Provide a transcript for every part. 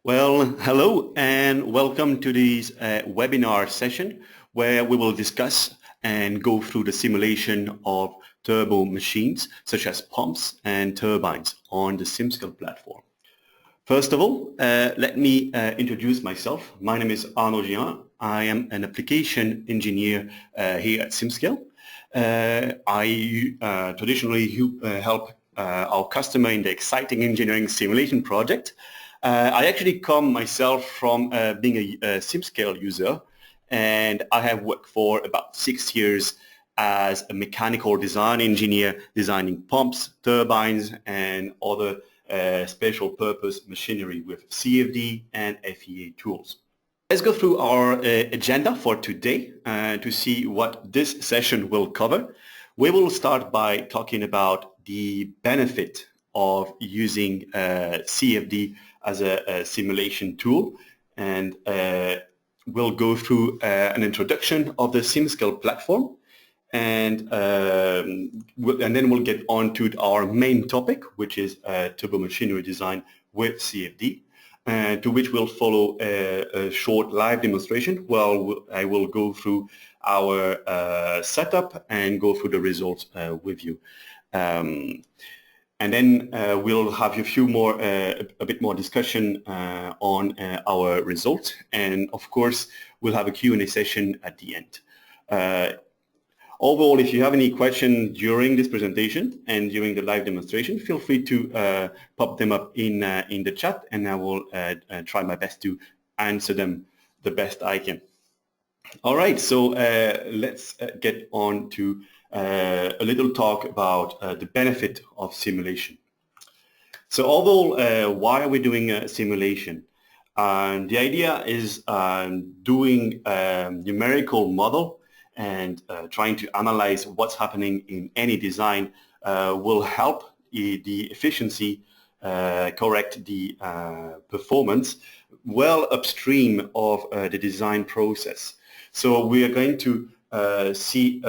Well, hello and welcome to this webinar session where we will discuss and go through the simulation of turbo machines such as pumps and turbines on the SimScale platform. First of all, let me introduce myself. My name is Arnaud Gian. I am an application engineer here at SimScale. I traditionally help our customer in the exciting engineering simulation project. I actually come myself from being a SimScale user, and I have worked for about 6 years as a mechanical design engineer designing pumps, turbines, and other special purpose machinery with CFD and FEA tools. Let's go through our agenda for today to see what this session will cover. We will start by talking about the benefit of using CFD as a simulation tool, and we'll go through an introduction of the SimScale platform, and then we'll get on to our main topic, which is turbomachinery design with CFD, to which will follow a short live demonstration. Well, I will go through our setup and go through the results with you. And then we'll have a bit more discussion on our results, and of course we'll have a Q&A session at the end. Overall, if you have any questions during this presentation and during the live demonstration, feel free to pop them up in the chat, and I will try my best to answer them the best I can. All right, so let's get on to a little talk about the benefit of simulation. So overall, why are we doing a simulation? The idea is doing a numerical model and trying to analyze what's happening in any design will help the efficiency, correct the performance well upstream of the design process. So we are going to see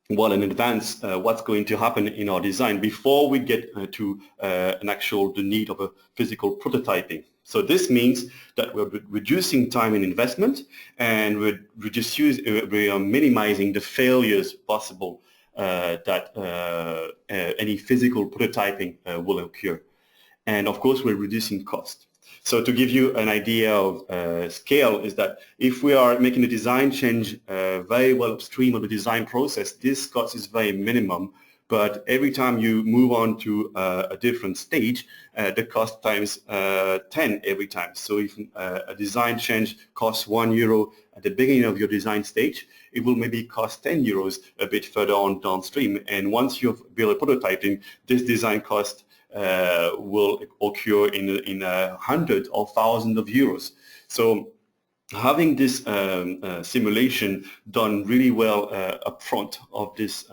well in advance what's going to happen in our design before we get to the need of a physical prototyping. So this means that we're reducing time and investment, and we are minimizing the failures possible that any physical prototyping will occur. And of course we're reducing cost. So to give you an idea of scale is that if we are making a design change very well upstream of the design process, this cost is very minimum, but every time you move on to a different stage, the cost times 10 every time. So if a design change costs €1 at the beginning of your design stage, it will maybe cost €10 a bit further on downstream. And once you've built a prototyping, this design cost will occur in hundreds or thousands of euros. So having this simulation done really well upfront of this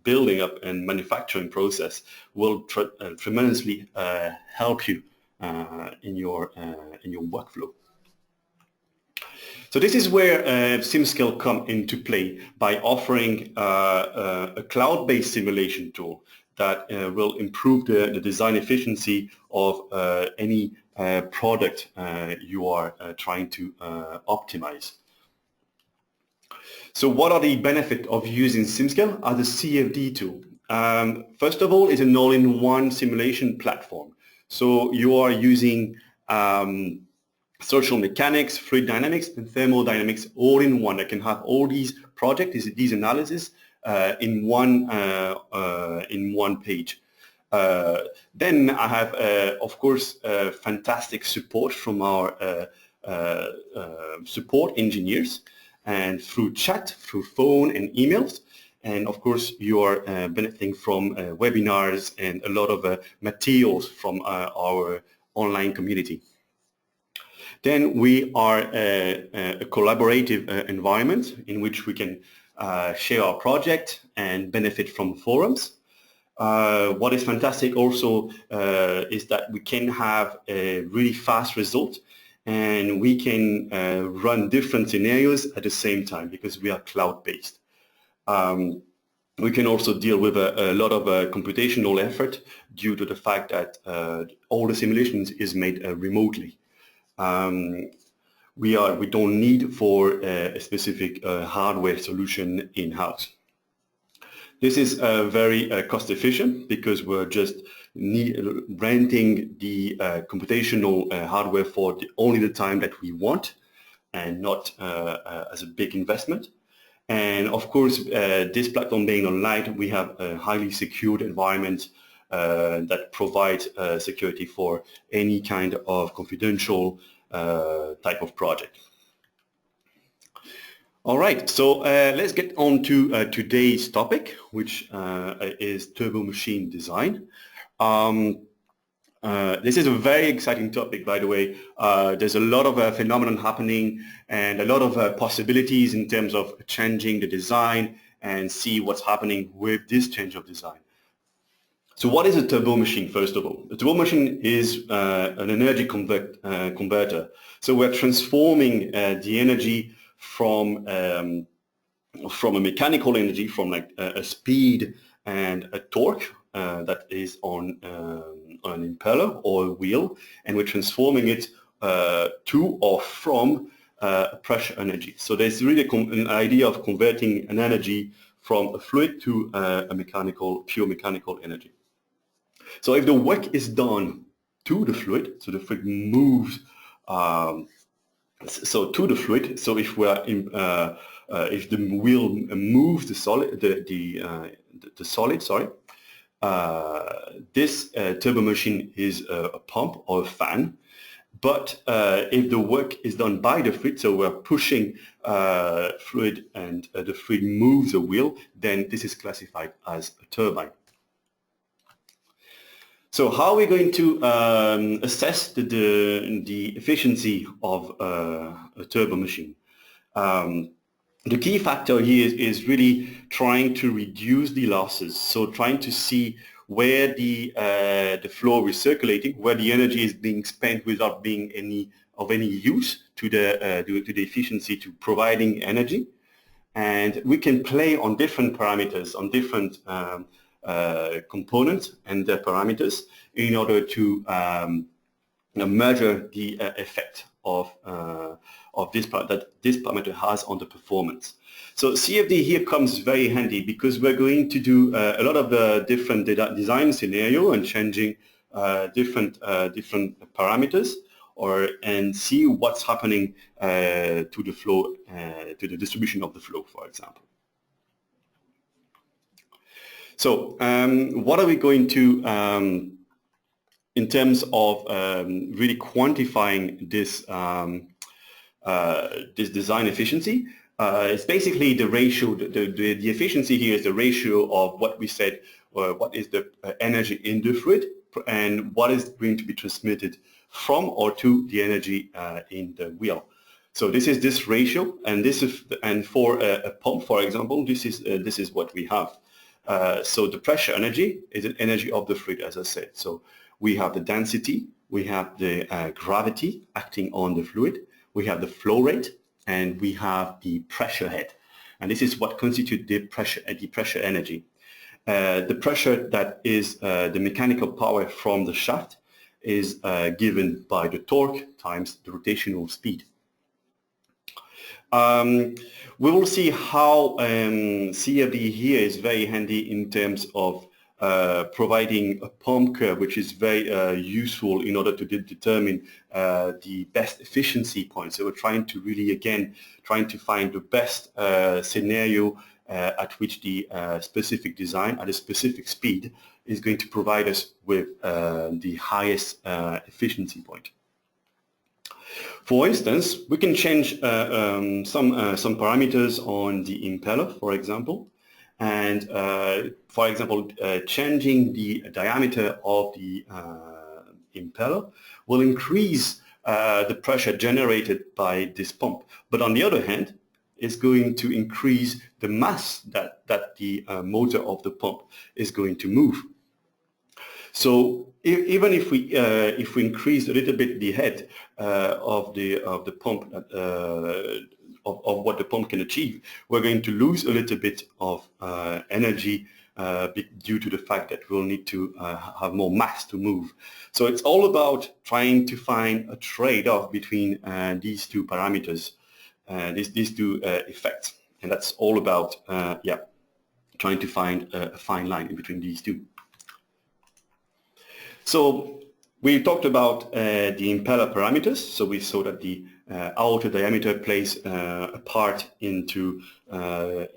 building up and manufacturing process will tremendously help you in your workflow. So this is where SimScale come into play by offering a cloud-based simulation tool that will improve the design efficiency of any product you are trying to optimize. So what are the benefits of using SimScale as a CFD tool? First of all, it's an all-in-one simulation platform. So you are using social mechanics, fluid dynamics, and thermodynamics all in one. I can have all these projects, these analyses in one page. Then I have, of course, fantastic support from our support engineers, and through chat, through phone and emails. And of course, you are benefiting from webinars and a lot of materials from our online community. Then we are a collaborative environment in which we can share our project and benefit from forums. What is fantastic also is that we can have a really fast result, and we can run different scenarios at the same time because we are cloud-based. We can also deal with a lot of computational effort due to the fact that all the simulations is made remotely. We don't need for a specific hardware solution in-house. This is very cost efficient because we're just renting the computational hardware for only the time that we want and not as a big investment. And of course, this platform being online, we have a highly secured environment that provides security for any kind of confidential type of project. All right, so let's get on to today's topic, which is turbo machine design. This is a very exciting topic, by the way. There's a lot of phenomenon happening and a lot of possibilities in terms of changing the design and see what's happening with this change of design. So what is a turbo machine, first of all? A turbo machine is an energy converter. So we're transforming the energy from a mechanical energy, from like a speed and a torque that is on an impeller or a wheel, and we're transforming it to or from pressure energy. So there's really an idea of converting an energy from a fluid to a pure mechanical energy. So if the work is done to the fluid, so the fluid moves to the fluid. So if if the wheel moves the solid, the solid, sorry, this turbo machine is a pump or a fan. But if the work is done by the fluid, so we're pushing fluid and the fluid moves the wheel, then this is classified as a turbine. So how are we going to assess the efficiency of a turbo machine? The key factor here is really trying to reduce the losses. So trying to see where the flow is circulating, where the energy is being spent without being of any use to the efficiency to providing energy. And we can play on different parameters, on different components and their parameters in order to measure the effect of this that this parameter has on the performance. So CFD here comes very handy because we're going to do a lot of different design scenario and changing different parameters and see what's happening to the flow, to the distribution of the flow, for example. So what are we going to, in terms of really quantifying this this design efficiency? It's basically the ratio. The efficiency here is the ratio of what we said, what is the energy in the fluid, and what is going to be transmitted from or to the energy in the wheel. So this is this ratio, and this is for a pump, for example, this is what we have. So the pressure energy is an energy of the fluid, as I said. So we have the density, we have the gravity acting on the fluid, we have the flow rate, and we have the pressure head. And this is what constitutes the pressure energy. The pressure that is the mechanical power from the shaft is given by the torque times the rotational speed. We will see how CFD here is very handy in terms of providing a pump curve, which is very useful in order to determine the best efficiency point. So we're trying to really, again, trying to find the best scenario at which the specific design at a specific speed is going to provide us with the highest efficiency point. For instance, we can change some parameters on the impeller, for example, and for example, changing the diameter of the impeller will increase the pressure generated by this pump. But on the other hand, it's going to increase the mass that the motor of the pump is going to move. So even if we increase a little bit the head of the pump of what the pump can achieve, we're going to lose a little bit of energy due to the fact that we'll need to have more mass to move. So it's all about trying to find a trade-off between these two parameters, these two effects, and that's all about trying to find a fine line in between these two. So we talked about the impeller parameters. So we saw that the outer diameter plays a part into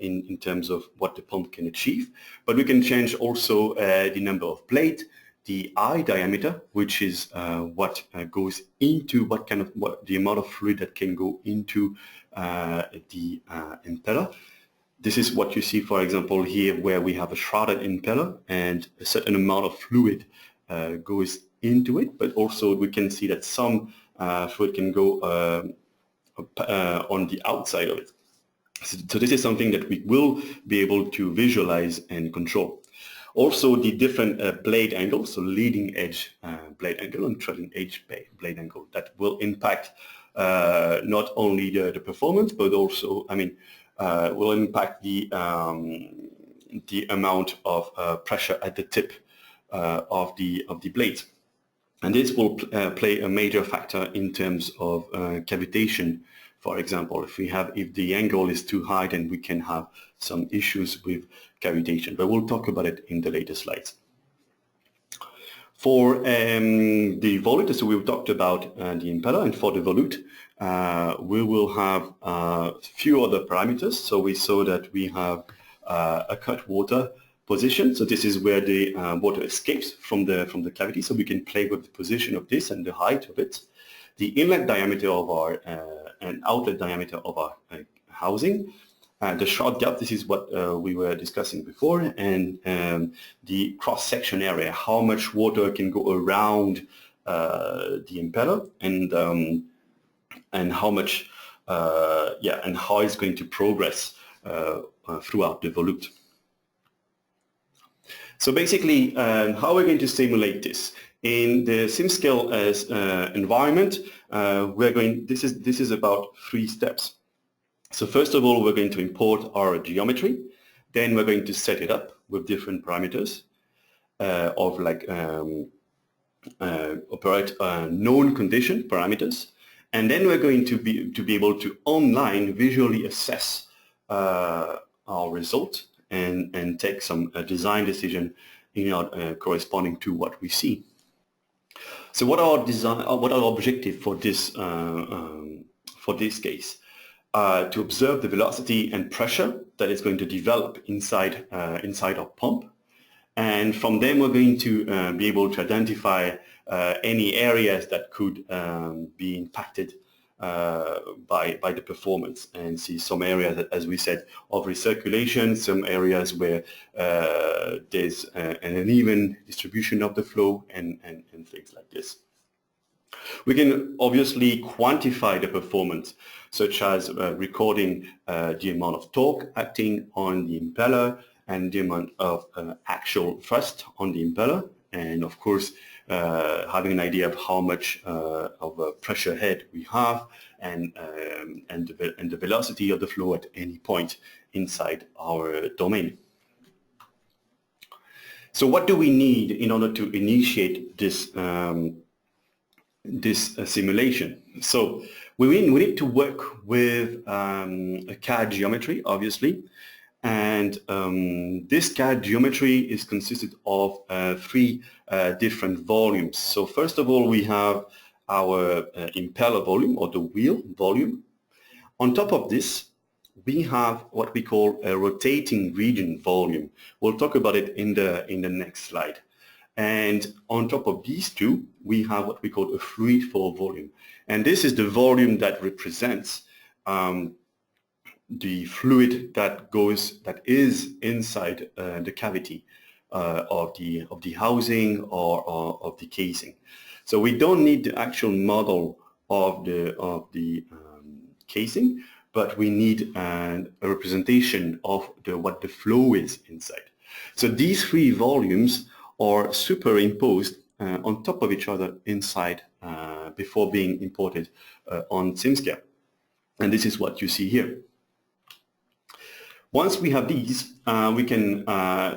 in terms of what the pump can achieve. But we can change also the number of blades, the eye diameter, which is what goes into what the amount of fluid that can go into the impeller. This is what you see, for example, here, where we have a shrouded impeller and a certain amount of fluid goes into it, but also we can see that some fluid can go on the outside of it. So this is something that we will be able to visualize and control. Also the different blade angles, so leading edge blade angle and trailing edge blade angle, that will impact not only the performance, but also, will impact the amount of pressure at the tip of the blade. And this will play a major factor in terms of cavitation. For example, if the angle is too high, then we can have some issues with cavitation, but we'll talk about it in the later slides. For the volute, so we've talked about the impeller, and for the volute, we will have a few other parameters. So we saw that we have a cut water position. So this is where the water escapes from the cavity. So we can play with the position of this and the height of it. The inlet diameter of our and outlet diameter of our housing. The shroud gap, this is what we were discussing before, and the cross-section area, how much water can go around the impeller, and how much, and how it's going to progress throughout the volute. So basically, how we're going to simulate this in the SimScale environment, this is about 3 steps. So first of all, we're going to import our geometry. Then we're going to set it up with different parameters of operate known condition parameters. And then we're going to be able to online visually assess our result and take some design decision corresponding to what we see. So what are our objective for this case? To observe the velocity and pressure that is going to develop inside our pump, and from them we're going to be able to identify any areas that could be impacted by the performance, and see some areas, as we said, of recirculation, some areas where there's an uneven distribution of the flow, and things like this. We can obviously quantify the performance, such as recording the amount of torque acting on the impeller and the amount of actual thrust on the impeller, and of course having an idea of how much of a pressure head we have, and the velocity of the flow at any point inside our domain. So what do we need in order to initiate this simulation? So we need to work with a CAD geometry, obviously, and this CAD geometry is consisted of 3 different volumes. So first of all, we have our impeller volume, or the wheel volume. On top of this, we have what we call a rotating region volume. We'll talk about it in the next slide. And on top of these two, we have what we call a fluid flow volume. And this is the volume that represents the fluid that is inside the cavity of the housing or of the casing. So we don't need the actual model of the casing, but we need a representation of what the flow is inside. So these 3 volumes are superimposed on top of each other inside before being imported on SimScale. And this is what you see here. Once we have these, we can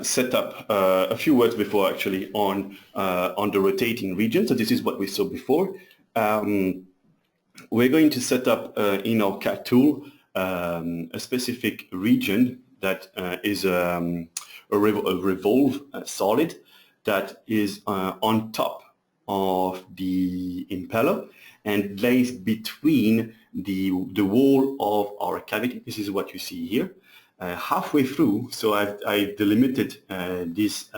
set up a few words before actually on the rotating region. So this is what we saw before. We're going to set up in our CAD tool a specific region that is a revolve solid that is on top of the impeller and lays between the wall of our cavity. This is what you see here. Halfway through, so I've delimited this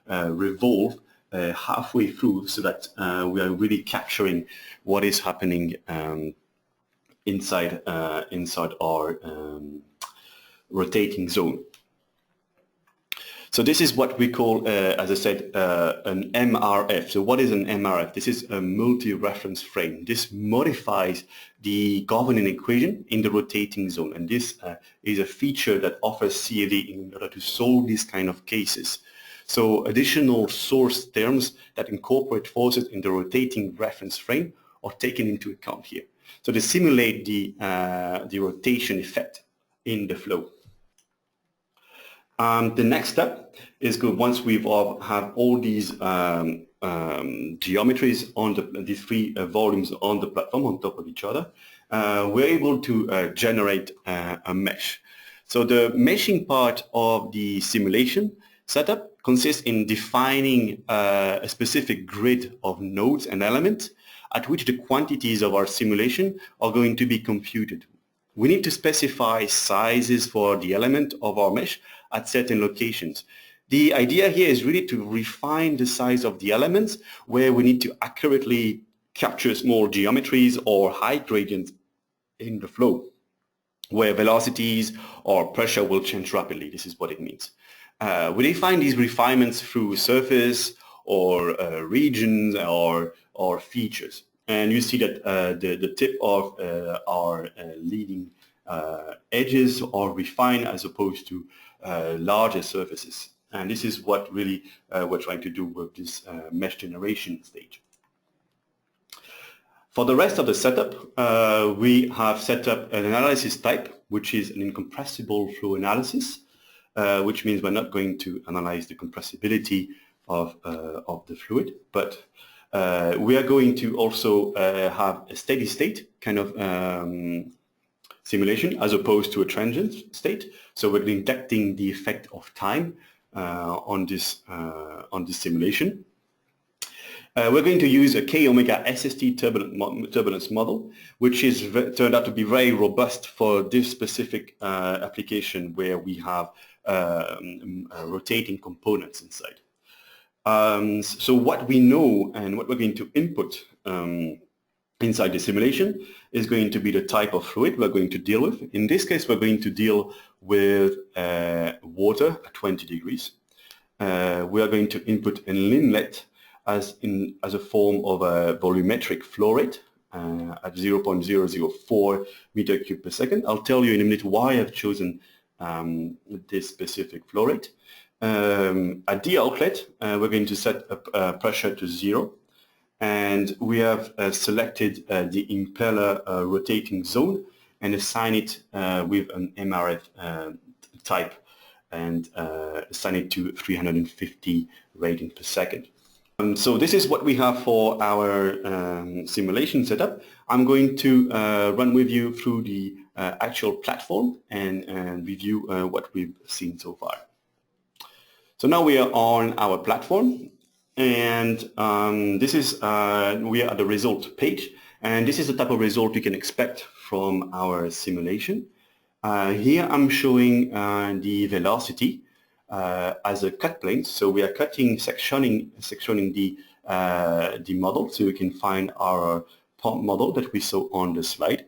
revolve halfway through so that we are really capturing what is happening inside our rotating zone. So this is what we call, as I said, an MRF. So what is an MRF? This is a multi-reference frame. This modifies the governing equation in the rotating zone, and this is a feature that offers CFD in order to solve these kind of cases. So additional source terms that incorporate forces in the rotating reference frame are taken into account here. So they simulate the rotation effect in the flow. The next step is good. Once we've have all these geometries on these three volumes on the platform on top of each other, we're able to generate a mesh. So the meshing part of the simulation setup consists in defining a specific grid of nodes and elements at which the quantities of our simulation are going to be computed. We need to specify sizes for the element of our mesh at certain locations. The idea here is really to refine the size of the elements where we need to accurately capture small geometries or height gradients in the flow, where velocities or pressure will change rapidly. This is what it means. We define these refinements through surface or regions or features. And you see that the tip of our leading edges are refined as opposed to larger surfaces. And this is what really we're trying to do with this mesh generation stage. For the rest of the setup, we have set up an analysis type, which is an incompressible flow analysis, which means we're not going to analyze the compressibility of the fluid, but we are going to also have a steady state kind of simulation as opposed to a transient state. So we're detecting the effect of time on this simulation. We're going to use a K-omega SST turbulence model, which is turned out to be very robust for this specific application where we have rotating components inside. So what we know and what we're going to input inside the simulation is going to be the type of fluid we're going to deal with. In this case, we're going to deal with water at 20 degrees. We are going to input an inlet as a form of a volumetric flow rate at 0.004 meter cube per second. I'll tell you in a minute why I've chosen this specific flow rate. At the outlet, we're going to set up pressure to 0, and we have selected the impeller rotating zone and assign it with an MRF type and assign it to 350 radians per second. So this is what we have for our simulation setup. I'm going to run with you through the actual platform and review what we've seen so far. So now we are on our platform, and this is we are at the result page, and this is the type of result you can expect from our simulation. Here I'm showing the velocity as a cut plane. So we are sectioning the model, so you can find our pump model that we saw on the slide,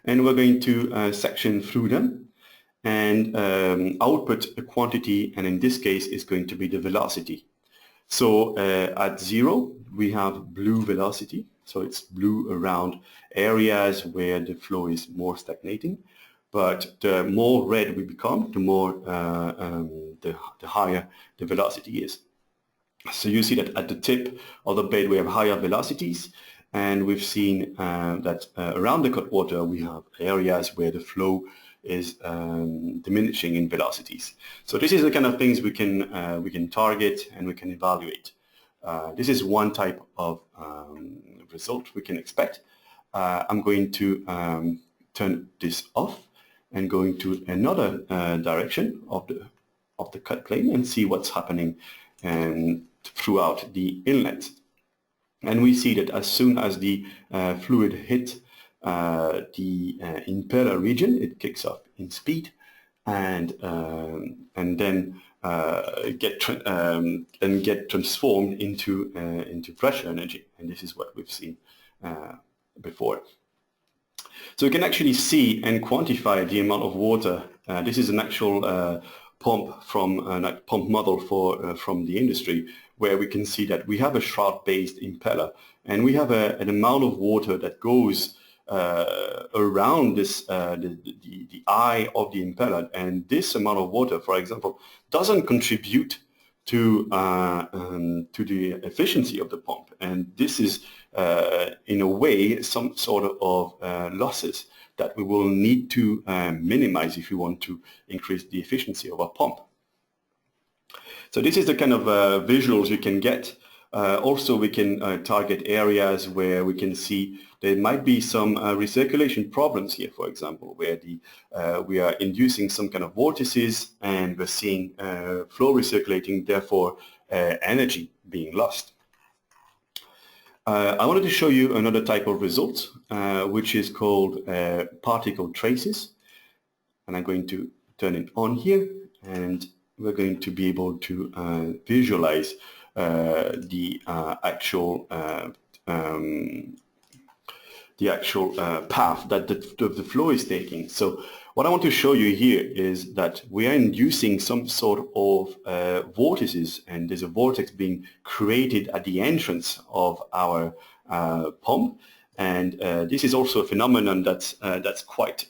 and we're going to section through them and output a quantity, and in this case is going to be the velocity. So at 0 we have blue velocity, so it's blue around areas where the flow is more stagnating, but the more red we become, the more the higher the velocity is. So you see that at the tip of the bed we have higher velocities, and we've seen that around the cutwater we have areas where the flow is diminishing in velocities. So this is the kind of things we can target and we can evaluate. This is one type of result we can expect. I'm going to turn this off and go into another direction of the cut plane and see what's happening throughout the inlet. And we see that as soon as the fluid hit the impeller region, it kicks off in speed and then get transformed into pressure energy. And this is what we've seen before. So you can actually see and quantify the amount of water. This is an actual pump from a pump model from the industry, where we can see that we have a shroud-based impeller, and we have an amount of water that goes around this the eye of the impeller, and this amount of water, for example, doesn't contribute to the efficiency of the pump, and this is in a way some sort of losses that we will need to minimize if we want to increase the efficiency of our pump. So this is the kind of visuals you can get. Also, we can target areas where we can see there might be some recirculation problems here, for example, where we are inducing some kind of vortices and we're seeing flow recirculating, therefore energy being lost. I wanted to show you another type of result, which is called particle traces. And I'm going to turn it on here, and we're going to be able to visualize the actual path that the flow is taking. So what I want to show you here is that we are inducing some sort of vortices, and there's a vortex being created at the entrance of our pump, and this is also a phenomenon that's quite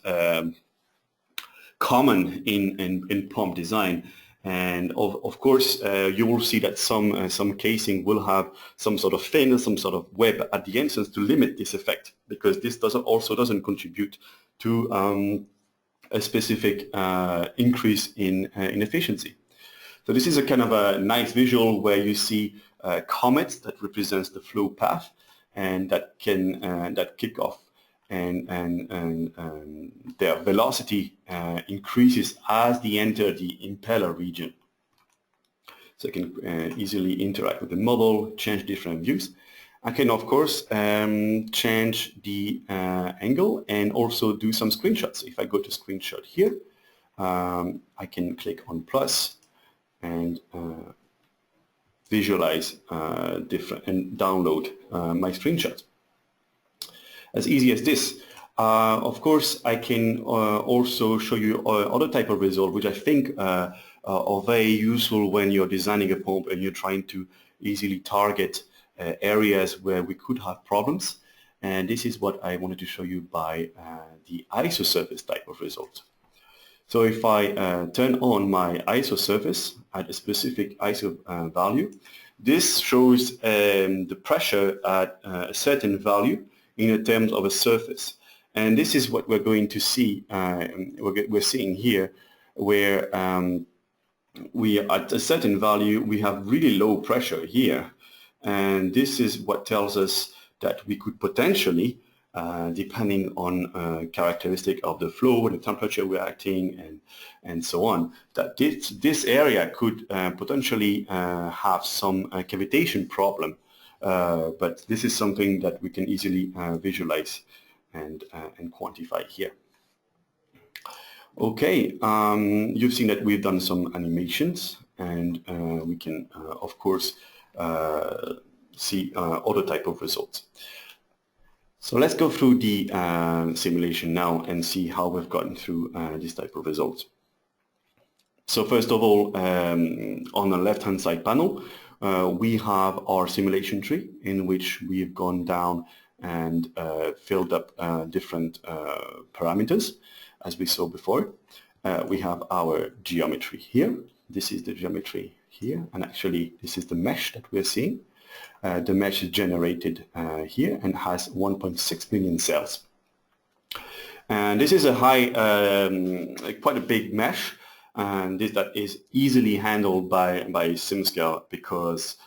common in pump design. And of course, you will see that some casing will have some sort of fin, some sort of web at the entrance to limit this effect, because this also doesn't contribute to a specific increase in efficiency. So this is a kind of a nice visual where you see comets that represents the flow path, and that kick off, and their velocity increases as they enter the impeller region. So you can easily interact with the model, change different views. I can of course change the angle and also do some screenshots. If I go to screenshot here, I can click on plus and visualize different and download my screenshot. As easy as this. Of course, I can also show you other type of result, which I think are very useful when you're designing a pump and you're trying to easily target areas where we could have problems. And this is what I wanted to show you by the ISO surface type of result. So if I turn on my ISO surface at a specific ISO value, this shows the pressure at a certain value in terms of a surface. And this is what we're going to see, we're seeing here, where we at a certain value, we have really low pressure here. And this is what tells us that we could potentially, depending on characteristic of the flow, the temperature we're acting, and so on, that this area could potentially have some cavitation problem. But this is something that we can easily visualize and quantify here. Okay, you've seen that we've done some animations, and we can, of course, see other type of results. So let's go through the simulation now and see how we've gotten through this type of results. So first of all, on the left-hand side panel, we have our simulation tree in which we've gone down and filled up different parameters, as we saw before. We have our geometry here. This is the geometry here, and actually this is the mesh that we're seeing. The mesh is generated here and has 1.6 million cells. And this is a quite a big mesh, and that is easily handled by SimScale because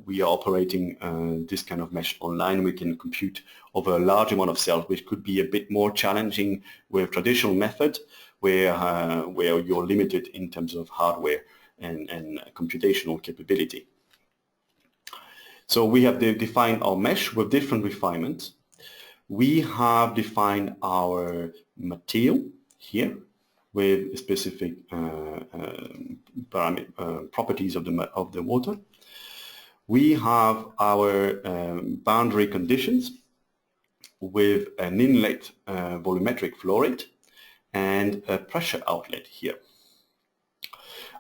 we are operating this kind of mesh online. We can compute over a large amount of cells, which could be a bit more challenging with traditional method, where you're limited in terms of hardware and computational capability. So we have defined our mesh with different refinements. We have defined our material here with specific properties of the water. We have our boundary conditions with an inlet volumetric flow rate and a pressure outlet here.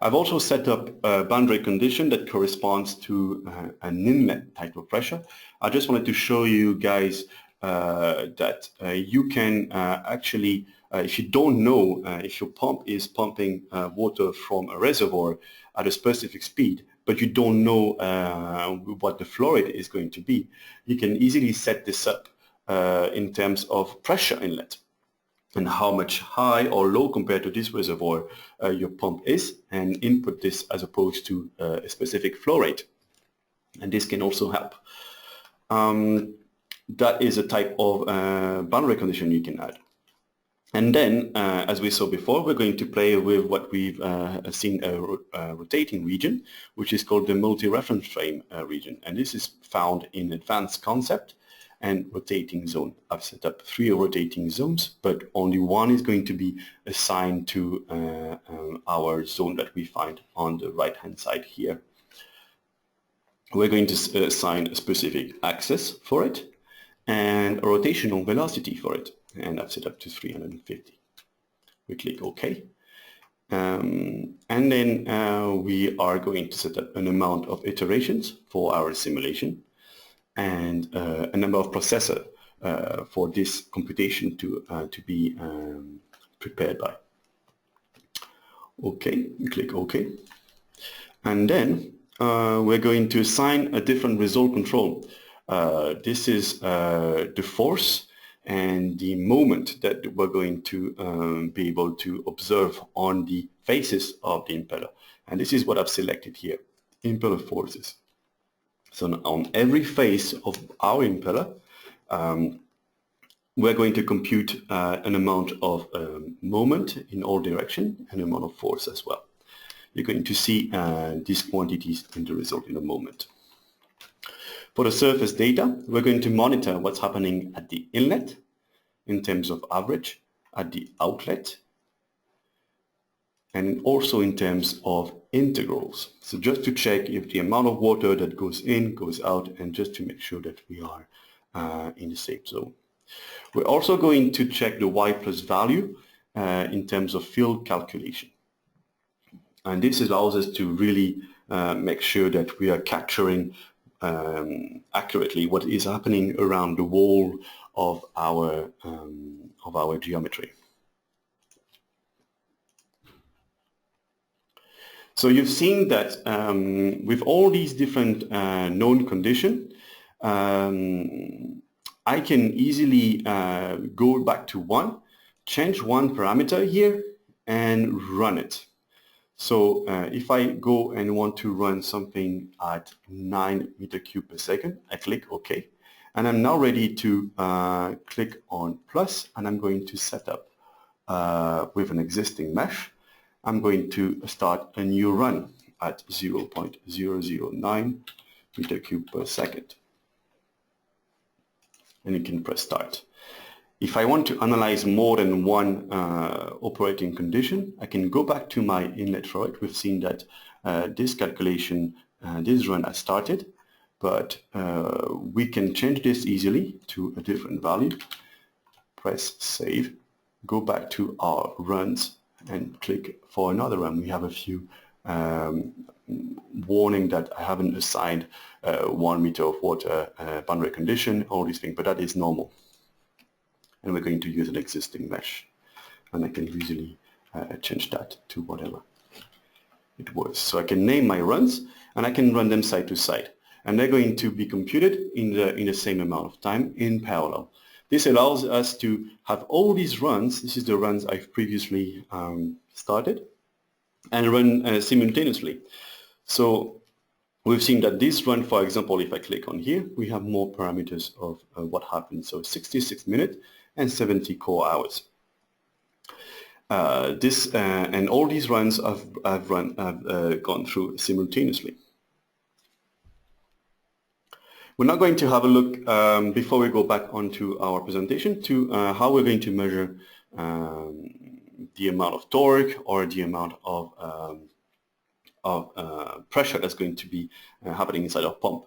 I've also set up a boundary condition that corresponds to an inlet type of pressure. I just wanted to show you guys that you can actually, if you don't know if your pump is pumping water from a reservoir at a specific speed, but you don't know what the flow rate is going to be, you can easily set this up in terms of pressure inlet and how much high or low compared to this reservoir your pump is, and input this as opposed to a specific flow rate. And this can also help. That is a type of boundary condition you can add. And then, as we saw before, we're going to play with what we've seen a rotating region, which is called the multi-reference frame region. And this is found in advanced concept and rotating zone. I've set up 3 rotating zones, but only one is going to be assigned to our zone that we find on the right-hand side here. We're going to assign a specific axis for it and a rotational velocity for it. And I've set up to 350. We click OK. And then we are going to set up an amount of iterations for our simulation and a number of processors for this computation to be prepared by. OK, we click OK. And then we're going to assign a different result control. This is the force and the moment that we're going to be able to observe on the faces of the impeller. And this is what I've selected here, impeller forces. So on every face of our impeller, we're going to compute an amount of moment in all directions and amount of force as well. You're going to see these quantities in the result in a moment. For the surface data, we're going to monitor what's happening at the inlet in terms of average, at the outlet, and also in terms of integrals. So just to check if the amount of water that goes in, goes out, and just to make sure that we are in the safe zone. We're also going to check the Y plus value in terms of field calculation. And this allows us to really make sure that we are capturing accurately what is happening around the wall of our geometry. So you've seen that with all these different known conditions, I can easily go back to one, change one parameter here, and run it. So if I go and want to run something at 9 meter cube per second, I click OK. And I'm now ready to click on plus, and I'm going to set up with an existing mesh. I'm going to start a new run at 0.009 meter cube per second. And you can press start. If I want to analyze more than one operating condition, I can go back to my inlet flow rate. We've seen that this calculation, this run has started, but we can change this easily to a different value. Press save, go back to our runs and click for another run. We have a few warning that I haven't assigned 1 meter of water boundary condition, all these things, but that is normal. And we're going to use an existing mesh, and I can easily change that to whatever it was. So I can name my runs, and I can run them side to side. and they're going to be computed in the same amount of time in parallel. This allows us to have all these runs. This is the runs I've previously started, and run simultaneously. So we've seen that this run, for example, if I click on here, we have more parameters of what happened. So 66 minutes and 70 core hours. And all these runs have gone through simultaneously. We're now going to have a look, before we go back onto our presentation, to how we're going to measure the amount of torque or the amount of pressure that's going to be happening inside our pump.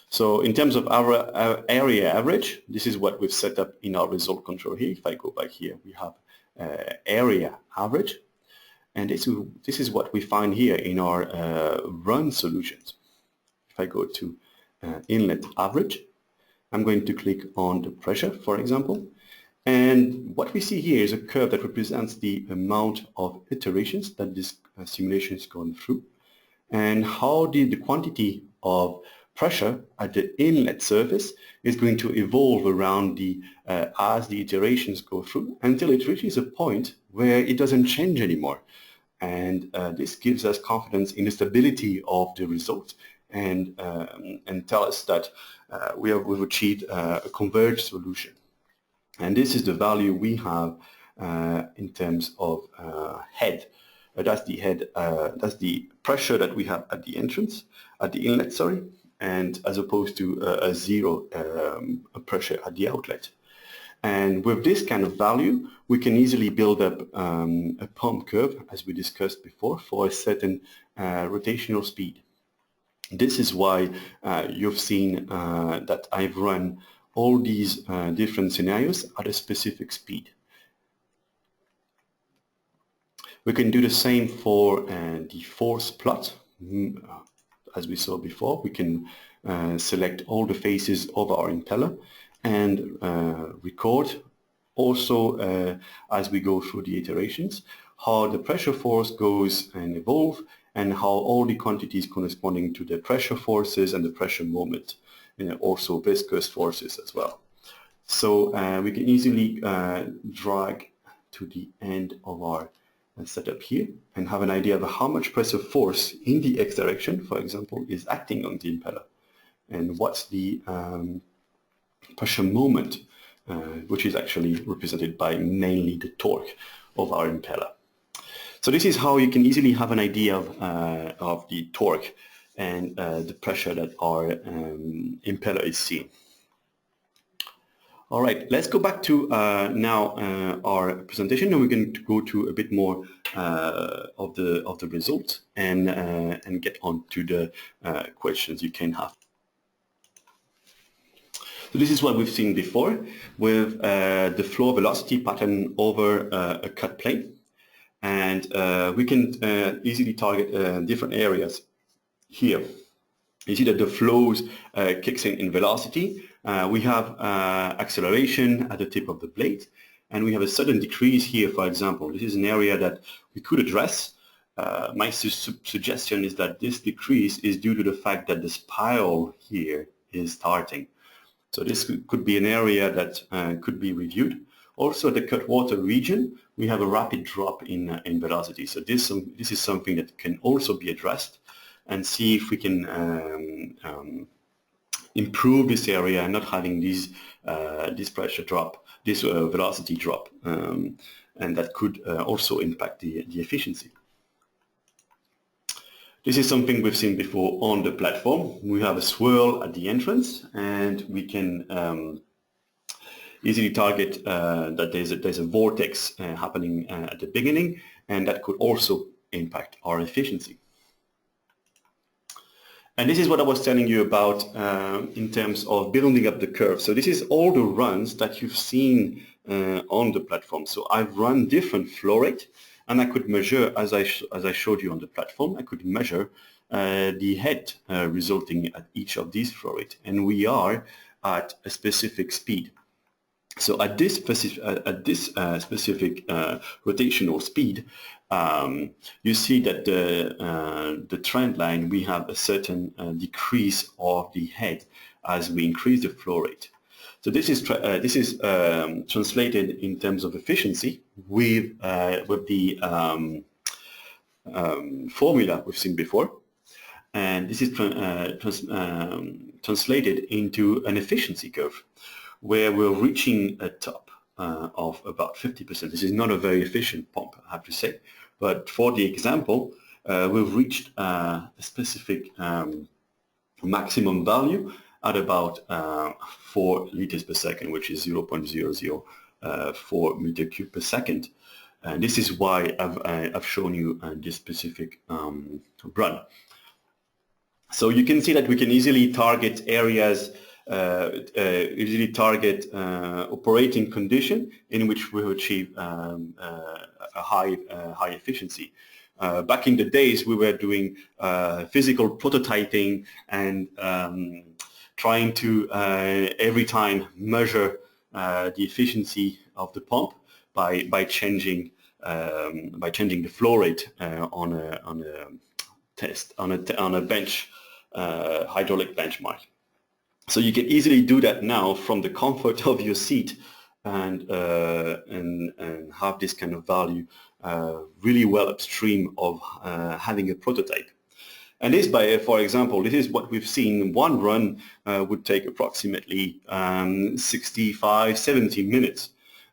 So in terms of our area average, this is what we've set up in our result control here. If I go back here, we have area average, and this is what we find here in our run solutions. If I go to inlet average, I'm going to click on the pressure, for example, and what we see here is a curve that represents the amount of iterations that this simulation is going through, and how the quantity of pressure at the inlet surface is going to evolve around as the iterations go through, until it reaches a point where it doesn't change anymore. And this gives us confidence in the stability of the result, and tell us that we've achieved a converged solution. And this is the value we have in terms of head. That's the head. That's the pressure that we have at the entrance, at the inlet, sorry, and as opposed to a zero pressure at the outlet. And with this kind of value, we can easily build up a pump curve, as we discussed before, for a certain rotational speed. This is why you've seen that I've run all these different scenarios at a specific speed. We can do the same for the force plot. As we saw before, we can select all the faces of our impeller and record also as we go through the iterations how the pressure force goes and evolve, and how all the quantities corresponding to the pressure forces and the pressure moment, also viscous forces as well. So we can easily drag to the end of our setup here and have an idea of how much pressure force in the x direction, for example, is acting on the impeller, and what's the pressure moment, which is actually represented by mainly the torque of our impeller. So this is how you can easily have an idea of the torque and the pressure that our impeller is seeing. All right, let's go back to now our presentation, and we're going to go to a bit more of the results and get on to the questions you can have. So this is what we've seen before with the flow velocity pattern over a cut plane, and we can easily target different areas here. You see that the flows kicks in velocity. We have acceleration at the tip of the blade, and we have a sudden decrease here, for example. This is an area that we could address. My suggestion is that this decrease is due to the fact that the spiral here is starting. So this could be an area that could be reviewed. Also, the cutwater region, we have a rapid drop in velocity. So this is something that can also be addressed, and see if we can improve this area and not having this pressure drop, this velocity drop, and that could also impact the efficiency. This is something we've seen before on the platform. We have a swirl at the entrance, and we can easily target that there's a vortex happening at the beginning, and that could also impact our efficiency. And this is what I was telling you about in terms of building up the curve. So this is all the runs that you've seen on the platform. So I've run different flow rate, and I could measure, as I showed you on the platform, I could measure the head resulting at each of these flow rate. And we are at a specific speed. So at this specific rotational speed, you see that the trend line, we have a certain decrease of the head as we increase the flow rate. So this is translated in terms of efficiency with the formula we've seen before, and this is translated into an efficiency curve, where we're reaching a top of about 50%. This is not a very efficient pump, I have to say, but for the example, we've reached a specific maximum value at about 4 liters per second, which is 0.004 meter cube per second. And this is why I've shown you this specific run. So you can see that we can easily target areas, operating condition in which we achieve a high efficiency. Back in the days, we were doing physical prototyping and trying to every time measure the efficiency of the pump by changing the flow rate on a bench, hydraulic benchmark. So you can easily do that now from the comfort of your seat and have this kind of value really well upstream of having a prototype. And this, for example, this is what we've seen. One run would take approximately 65-70 minutes,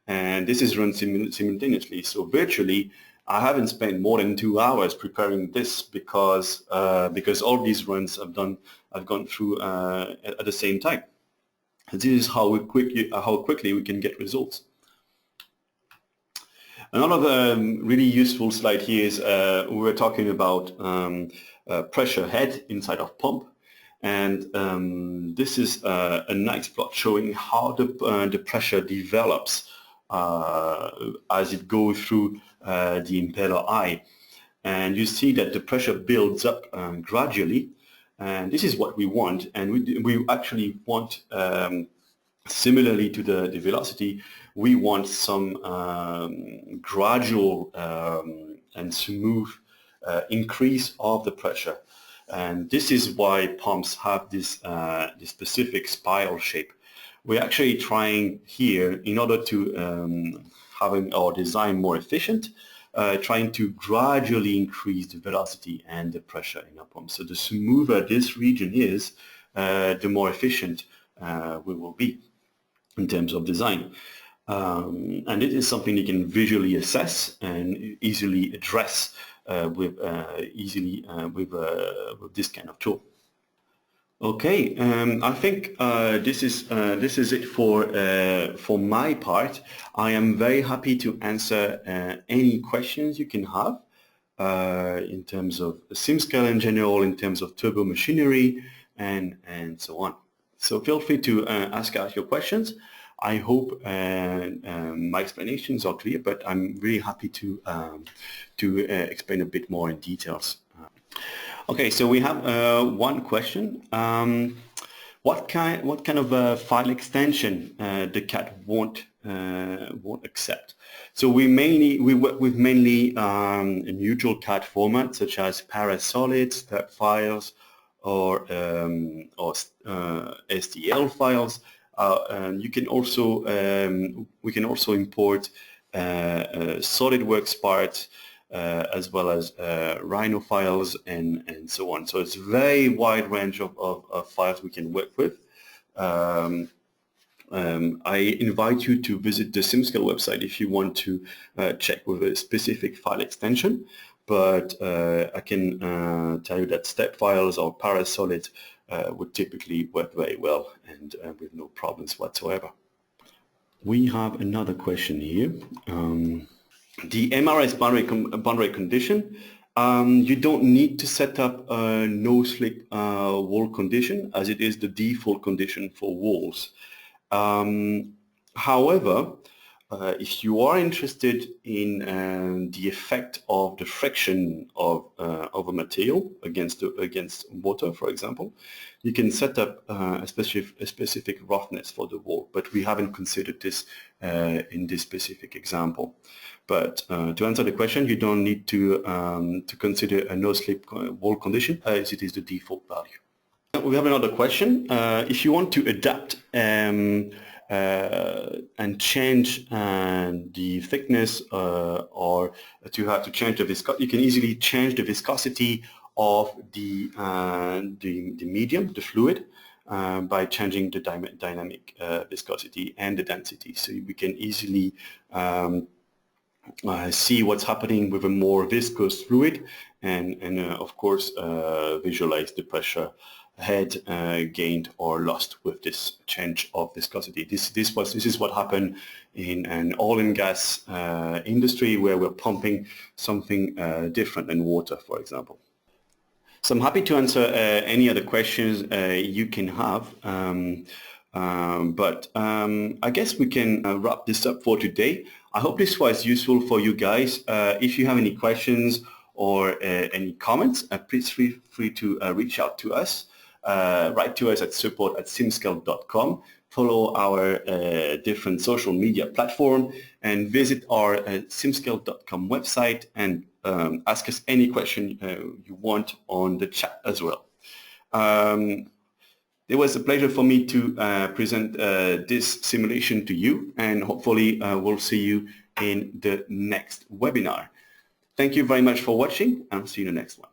and this is run simultaneously. So virtually, I haven't spent more than 2 hours preparing this because all these runs I've gone through at the same time. And this is how quickly we can get results. Another really useful slide here is we were talking about pressure head inside of pump, and this is a nice plot showing how the pressure develops as it goes through the impeller eye, and you see that the pressure builds up gradually, and this is what we want. And we actually want, similarly to the velocity, we want some gradual and smooth increase of the pressure, and this is why pumps have this specific spiral shape. We're actually trying here, in order to having our design more efficient, trying to gradually increase the velocity and the pressure in our pump. So the smoother this region is, the more efficient we will be in terms of design. And it is something you can visually assess and easily address with this kind of tool. Okay, I think this is it for my part. I am very happy to answer any questions you can have in terms of SimScale in general, in terms of Turbomachinery, and so on. So feel free to ask us your questions. I hope my explanations are clear, but I'm really happy to explain a bit more in details. Okay, so we have one question. What kind of file extension the CAD won't accept? So we work with mainly neutral CAD formats such as parasolids, step files, or STL files. You can also we can also import SolidWorks parts, as well as Rhino files and so on. So it's a very wide range of files we can work with. I invite you to visit the SimScale website if you want to check with a specific file extension, but I can tell you that step files or parasolids would typically work very well and with no problems whatsoever. We have another question here. The MRS boundary condition, you don't need to set up a no-slip wall condition, as it is the default condition for walls. However, if you are interested in the effect of the friction of a material against water, for example, you can set up a specific roughness for the wall. But we haven't considered this in this specific example. But to answer the question, you don't need to consider a no-slip wall condition, as it is the default value. We have another question. If you want to adapt and change the thickness or to change the viscosity, you can easily change the viscosity of the medium, the fluid, by changing the dynamic viscosity and the density. So we can easily see what's happening with a more viscous fluid and of course visualize the pressure head gained or lost with this change of viscosity. This is what happened in an oil and gas industry, where we're pumping something different than water, for example. So I'm happy to answer any other questions you can have, but I guess we can wrap this up for today. I hope this was useful for you guys. If you have any questions or any comments, please feel free to reach out to us. Write to us at support@simscale.com. Follow our different social media platform and visit our simscale.com website and ask us any question you want on the chat as well. It was a pleasure for me to present this simulation to you, and hopefully we'll see you in the next webinar. Thank you very much for watching, and I'll see you in the next one.